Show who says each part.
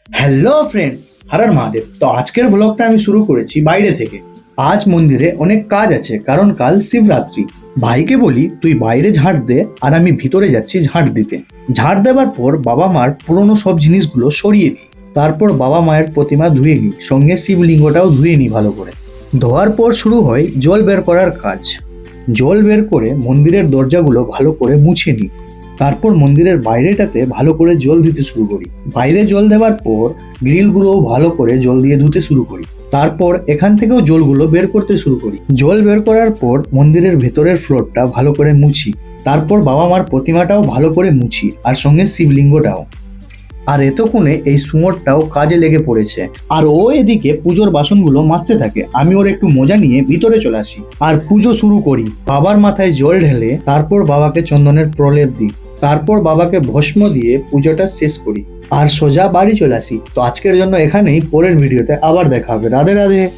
Speaker 1: Hello friends, হর মহাদেব। তো আজকের ব্লগটা আমি শুরু করেছি বাইরে থেকে। আজ মন্দিরে অনেক কাজ আছে, কারণ কাল শিবরাত্রি। ভাইকে বলি তুই বাইরে ঝাড় দে, আর আমি ভিতরে যাচ্ছি ঝাড় দিতে। ঝাড় দেওয়ার পর বাবা মার পুরনো সব জিনিসগুলো সরিয়ে দিই। তারপর বাবা মায়ের প্রতিমা ধুয়ে নিই, সঙ্গে শিবলিঙ্গটাও ধুয়ে নিই ভালো করে। ধোয়ার পর শুরু হয় জল বের করার কাজ। জল বের করে মন্দিরের দরজাগুলো ভালো করে মুছে নিই। তারপর মন্দিরের বাইরেটাতে ভালো করে জল দিতে শুরু করি। বাইরে জল দেওয়ার পর গ্রিলগুলোও ভালো করে জল দিয়ে ধুতে শুরু করি। তারপর এখান থেকেও জলগুলো বের করতে শুরু করি। জল বের করার পর মন্দিরের ভেতরের ফ্লোরটা ভালো করে মুছি। তারপর বাবা মার প্রতিমাটাও ভালো করে মুছি, আর সঙ্গে শিবলিঙ্গটাও। আর এতক্ষণে এই সুমোরটাও কাজে লেগে পড়েছে। আর ও এদিকে পুজোর বাসনগুলো মাজতে থাকে। আমি ওর একটু মজা নিয়ে ভিতরে চলে আসি আর পুজো শুরু করি। বাবার মাথায় জল ঢেলে তারপর বাবাকে চন্দনের প্রলেপ দিই। তারপর বাবাকে ভস্ম দিয়ে পুজোটা শেষ করি আর সোজা বাড়ি চলে আসি। তো আজকের জন্য এখানেই, পরের ভিডিওতে আবার দেখা হবে। রাধে রাধে।